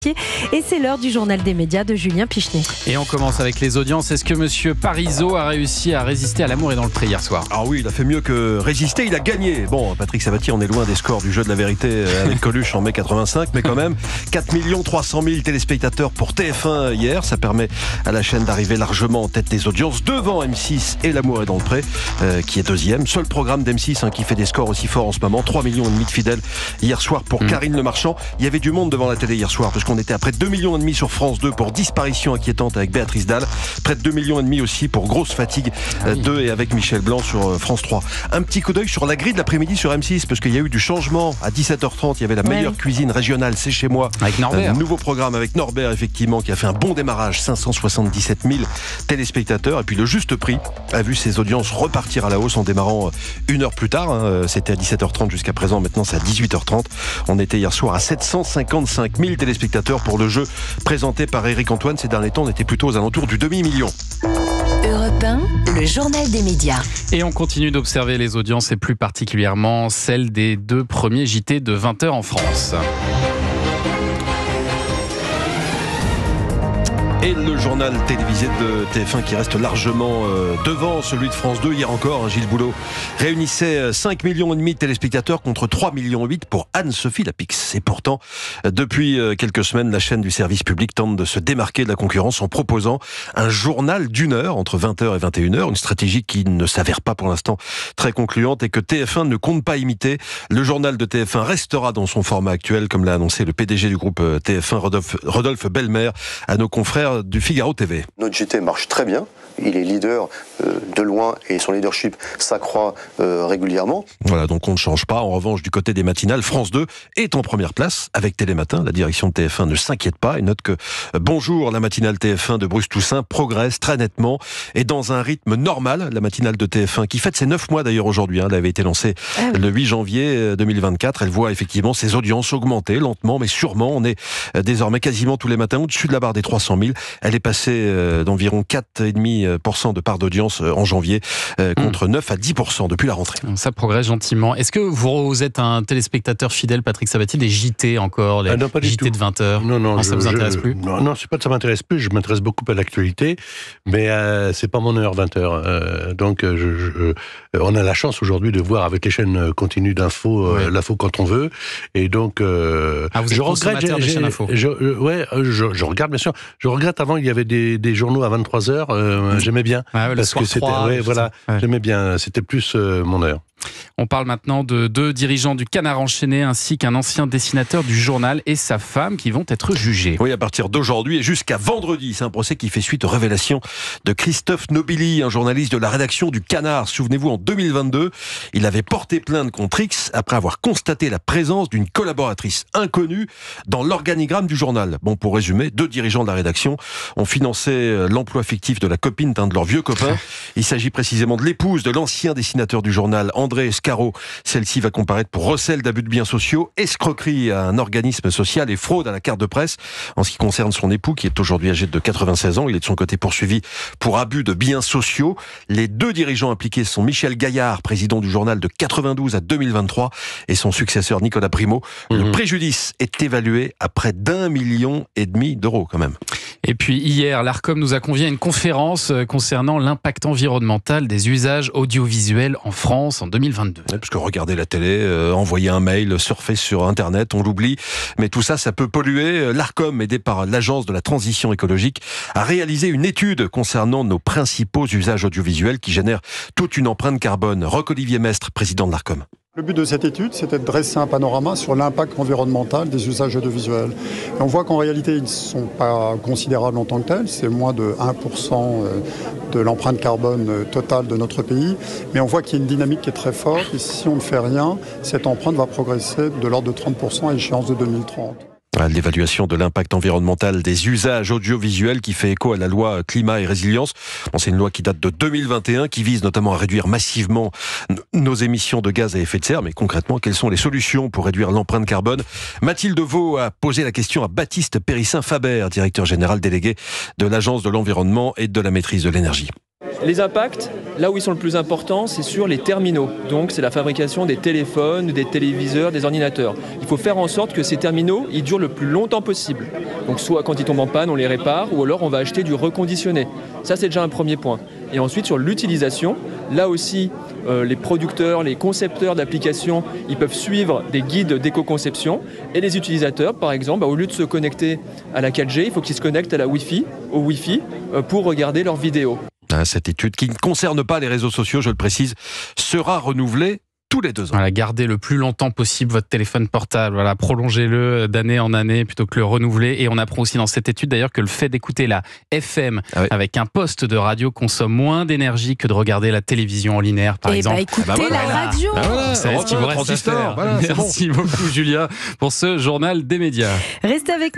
Et c'est l'heure du journal des médias de Julien Pichenet. Et on commence avec les audiences. Est-ce que monsieur Parizeau a réussi à résister à l'amour et dans le pré hier soir? Ah oui, il a fait mieux que résister, il a gagné. Bon, Patrick Sabatier, on est loin des scores du jeu de la vérité avec Coluche en mai 85, mais quand même, 4 300 000 téléspectateurs pour TF1 hier. Ça permet à la chaîne d'arriver largement en tête des audiences, devant M6 et L'amour est dans le pré, qui est deuxième. Seul programme d'M6 qui fait des scores aussi forts en ce moment. 3,5 millions de fidèles hier soir pour Karine Le Marchand. Il y avait du monde devant la télé hier soir, parce qu'on était à près de 2,5 millions sur France 2 pour Disparition inquiétante avec Béatrice Dalle. Près de 2,5 millions aussi pour Grosse fatigue 2 et avec Michel Blanc sur France 3. Un petit coup d'œil sur la grille de l'après-midi sur M6, parce qu'il y a eu du changement. À 17h30, il y avait la meilleure cuisine régionale, c'est chez moi. Avec Norbert. Un nouveau programme avec Norbert, effectivement, qui a fait un bon démarrage. 577 000 téléspectateurs. Et puis le juste prix a vu ses audiences repartir à la hausse en démarrant une heure plus tard. C'était à 17h30 jusqu'à présent. Maintenant, c'est à 18h30. On était hier soir à 755 000 téléspectateurs pour le jeu présenté par Éric Antoine. Ces derniers temps, on était plutôt aux alentours du demi-million. Europe 1, le journal des médias. Et on continue d'observer les audiences et plus particulièrement celles des 2 premiers JT de 20h en France. Et le journal télévisé de TF1 qui reste largement devant celui de France 2. Hier encore, Gilles Boulot réunissait 5,5 millions de téléspectateurs contre 3,8 millions pour Anne-Sophie Lapix. Et pourtant, depuis quelques semaines, la chaîne du service public tente de se démarquer de la concurrence en proposant un journal d'une heure entre 20h et 21h. Une stratégie qui ne s'avère pas pour l'instant très concluante et que TF1 ne compte pas imiter. Le journal de TF1 restera dans son format actuel, comme l'a annoncé le PDG du groupe TF1, Rodolphe Belmer, à nos confrères du Figaro TV. Notre JT marche très bien. Il est leader de loin et son leadership s'accroît régulièrement. Voilà, donc on ne change pas. En revanche, du côté des matinales, France 2 est en première place avec Télématin. La direction de TF1 ne s'inquiète pas et note que Bonjour, la matinale TF1 de Bruce Toussaint progresse très nettement et dans un rythme normal. La matinale de TF1 qui fête ses 9 mois d'ailleurs aujourd'hui. Elle avait été lancée le 8 janvier 2024. Elle voit effectivement ses audiences augmenter lentement mais sûrement. On est désormais quasiment tous les matins au-dessus de la barre des 300 000. Elle est passée d'environ 4,5% de part d'audience en janvier contre 9 à 10% depuis la rentrée. Ça progresse gentiment. Est-ce que vous êtes un téléspectateur fidèle, Patrick Sabatier, des JT encore, les JT de 20h? Non, ça vous intéresse plus? Non, c'est pas que ça m'intéresse plus, je m'intéresse beaucoup à l'actualité, mais c'est pas mon heure 20h. Donc on a la chance aujourd'hui de voir avec les chaînes continues d'infos l'info quand on veut, et donc vous êtes consommateur des chaînes info? Je regarde bien sûr. Je regrette avant il y avait des journaux à 23h, j'aimais bien parce que c'était j'aimais bien, c'était plus mon heure. On parle maintenant de 2 dirigeants du Canard enchaîné ainsi qu'un ancien dessinateur du journal et sa femme qui vont être jugés. Oui, à partir d'aujourd'hui et jusqu'à vendredi. C'est un procès qui fait suite aux révélations de Christophe Nobili, un journaliste de la rédaction du Canard. Souvenez-vous, en 2022, il avait porté plainte contre X après avoir constaté la présence d'une collaboratrice inconnue dans l'organigramme du journal. Bon, pour résumer, 2 dirigeants de la rédaction ont financé l'emploi fictif de la copine d'un de leurs vieux copains. Il s'agit précisément de l'épouse de l'ancien dessinateur du journal, André Escaro. Celle-ci va comparaître pour recel d'abus de biens sociaux, escroquerie à un organisme social et fraude à la carte de presse. En ce qui concerne son époux, qui est aujourd'hui âgé de 96 ans, il est de son côté poursuivi pour abus de biens sociaux. Les 2 dirigeants impliqués sont Michel Gaillard, président du journal de 92 à 2023, et son successeur Nicolas Primo. Le préjudice est évalué à près d'1,5 million d'euros quand même. Et puis hier, l'Arcom nous a convié à une conférence concernant l'impact environnemental des usages audiovisuels en France en 2022. Parce que regarder la télé, envoyer un mail, surfer sur Internet, on l'oublie. Mais tout ça, ça peut polluer. L'Arcom, aidé par l'Agence de la transition écologique, a réalisé une étude concernant nos principaux usages audiovisuels qui génèrent toute une empreinte carbone. Roch-Olivier Mestre, président de l'Arcom. Le but de cette étude, c'était de dresser un panorama sur l'impact environnemental des usages audiovisuels. Et on voit qu'en réalité, ils ne sont pas considérables en tant que tels. C'est moins de 1% de l'empreinte carbone totale de notre pays. Mais on voit qu'il y a une dynamique qui est très forte. Et si on ne fait rien, cette empreinte va progresser de l'ordre de 30% à échéance de 2030. L'évaluation de l'impact environnemental des usages audiovisuels qui fait écho à la loi climat et résilience. C'est une loi qui date de 2021, qui vise notamment à réduire massivement nos émissions de gaz à effet de serre. Mais concrètement, quelles sont les solutions pour réduire l'empreinte carbone? Mathilde Vaux a posé la question à Baptiste Périssin-Faber, directeur général délégué de l'Agence de l'environnement et de la maîtrise de l'énergie. Les impacts, là où ils sont le plus importants, c'est sur les terminaux. Donc c'est la fabrication des téléphones, des téléviseurs, des ordinateurs. Il faut faire en sorte que ces terminaux, ils durent le plus longtemps possible. Donc soit quand ils tombent en panne, on les répare, ou alors on va acheter du reconditionné. Ça, c'est déjà un premier point. Et ensuite, sur l'utilisation, là aussi, les producteurs, les concepteurs d'applications, ils peuvent suivre des guides d'éco-conception. Et les utilisateurs, par exemple, au lieu de se connecter à la 4G, il faut qu'ils se connectent à la Wi-Fi, au Wi-Fi, pour regarder leurs vidéos. Cette étude, qui ne concerne pas les réseaux sociaux, je le précise, sera renouvelée tous les 2 ans. Voilà, gardez le plus longtemps possible votre téléphone portable. Voilà, prolongez-le d'année en année plutôt que le renouveler. Et on apprend aussi dans cette étude d'ailleurs que le fait d'écouter la FM avec un poste de radio consomme moins d'énergie que de regarder la télévision en linéaire, par exemple. Écoutez la radio. Vous savez ce qu'il vous reste à faire. Merci beaucoup, Julia, pour ce journal des médias. Restez avec nous.